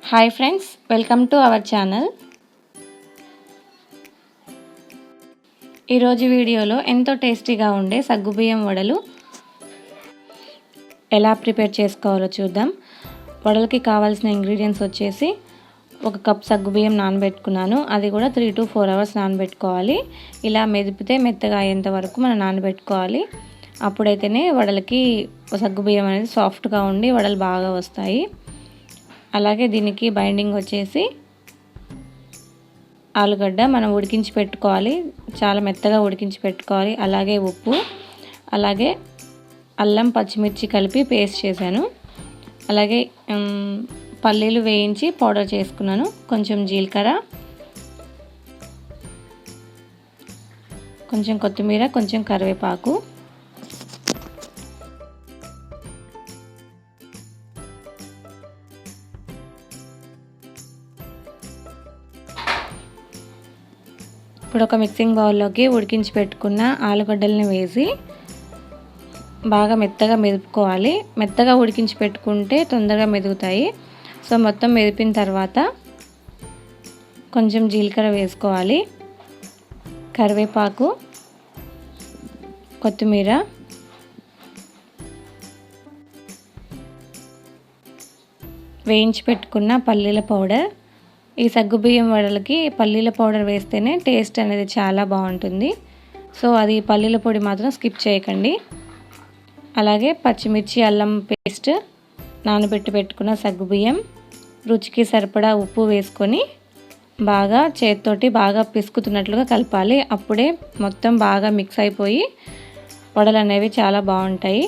Hi friends, welcome to our channel. ఈరోజు వీడియోలో ఎంతో టేస్టీగా ఉండే సగ్గుబియ్యం వడలు ఎలా ప్రిపేర్ చేసుకోవాలో చూద్దాం. వడలకి కావాల్సిన ఇంగ్రీడియంట్స్ వచ్చేసి 1 కప్ సగ్గుబియ్యం నానబెట్టుకున్నాను. అది కూడా 3 to 4 hours నానబెట్టుకోవాలి. ఇలా మెదిపితే మెత్తగా అయ్యేంత వరకు మనం నానబెట్టుకోవాలి. అప్పుడైతేనే వడలకి సగ్గుబియ్యం అనేది సాఫ్ట్గా ఉండి వడలు బాగా వస్తాయి. అలాగే దీనికి బైండింగ్ వచ్చేసి ఆలుగడ్డ మనం ఉడికించి పెట్టుకోవాలి, చాలా మెత్తగా ఉడికించి పెట్టుకోవాలి. అలాగే ఉప్పు, అలాగే అల్లం పచ్చిమిర్చి కలిపి పేస్ట్ చేశాను. అలాగే పల్లీలు వేయించి పౌడర్ చేసుకున్నాను. కొంచెం జీలకర్ర, కొంచెం కొత్తిమీర, కొంచెం కరివేపాకు. ఇప్పుడు ఒక మిక్సింగ్ బౌల్లోకి ఉడికించి పెట్టుకున్న ఆలుగడ్డల్ని వేసి బాగా మెత్తగా మెదుపుకోవాలి. మెత్తగా ఉడికించి పెట్టుకుంటే తొందరగా మెదుగుతాయి. సో మొత్తం మెదిపిన తర్వాత కొంచెం జీలకర్ర వేసుకోవాలి, కరివేపాకు, కొత్తిమీర, వేయించి పెట్టుకున్న పల్లీల పౌడర్. ఈ సగ్గుబియ్యం వడలకి పల్లీల పౌడర్ వేస్తేనే టేస్ట్ అనేది చాలా బాగుంటుంది. సో అది పల్లీల పొడి మాత్రం స్కిప్ చేయకండి. అలాగే పచ్చిమిర్చి, అల్లం పేస్ట్, నానబెట్టి పెట్టుకున్న సగ్గుబియ్యం, రుచికి సరిపడా ఉప్పు వేసుకొని బాగా చేతితోటి బాగా పిసుకుతున్నట్లుగా కలపాలి. అప్పుడే మొత్తం బాగా మిక్స్ అయిపోయి వడలు అనేవి చాలా బాగుంటాయి.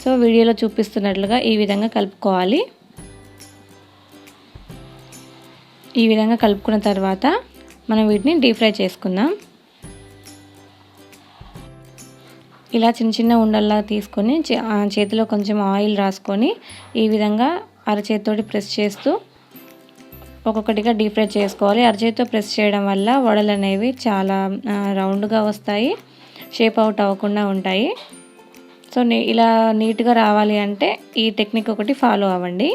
సో వీడియోలో చూపిస్తున్నట్లుగా ఈ విధంగా కలుపుకోవాలి. ఈ విధంగా కలుపుకున్న తర్వాత మనం వీటిని డీప్ ఫ్రై చేసుకుందాం. ఇలా చిన్న చిన్న ఉండల్లా తీసుకొని చేతిలో కొంచెం ఆయిల్ రాసుకొని ఈ విధంగా అరచేతితోటి ప్రెస్ చేస్తూ ఒక్కొక్కటిగా డీప్ ఫ్రై చేసుకోవాలి. అరచేతితో ప్రెస్ చేయడం వల్ల వడలు అనేవి చాలా రౌండ్గా వస్తాయి, షేప్ అవుట్ అవ్వకుండా ఉంటాయి. సో ఇలా నీట్గా రావాలి అంటే ఈ టెక్నిక్ ఒకటి ఫాలో అవ్వండి.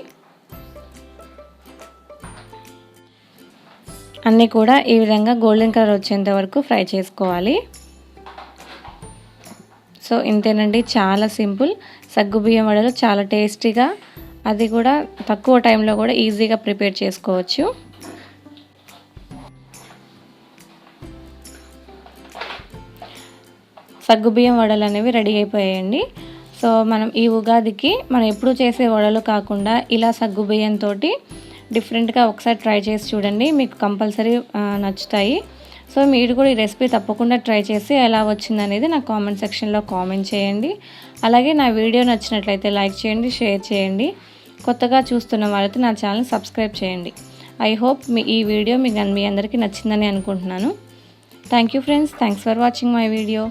అన్నీ కూడా ఈ విధంగా గోల్డెన్ కలర్ వచ్చేంత వరకు ఫ్రై చేసుకోవాలి. సో ఇంతేనండి, చాలా సింపుల్. సగ్గుబియ్యం వడలు చాలా టేస్టీగా, అది కూడా తక్కువ టైంలో కూడా ఈజీగా ప్రిపేర్ చేసుకోవచ్చు. సగ్గుబియ్యం వడలు అనేవి రెడీ అయిపోయాయండి. సో మనం ఈ ఉగాదికి మనం ఎప్పుడు చేసే వడలు కాకుండా ఇలా సగ్గుబియ్యంతో డిఫరెంట్గా ఒకసారి ట్రై చేసి చూడండి, మీకు కంపల్సరీ నచ్చుతాయి. సో మీరు కూడా ఈ రెసిపీ తప్పకుండా ట్రై చేసి ఎలా వచ్చిందనేది నా కామెంట్ సెక్షన్లో కామెంట్ చేయండి. అలాగే నా వీడియో నచ్చినట్లయితే లైక్ చేయండి, షేర్ చేయండి. కొత్తగా చూస్తున్న వాళ్ళైతే నా ఛానల్ సబ్స్క్రైబ్ చేయండి. ఐ హోప్ ఈ వీడియో మీ అందరికీ నచ్చిందని అనుకుంటున్నాను. Thank you friends, thanks for watching my video.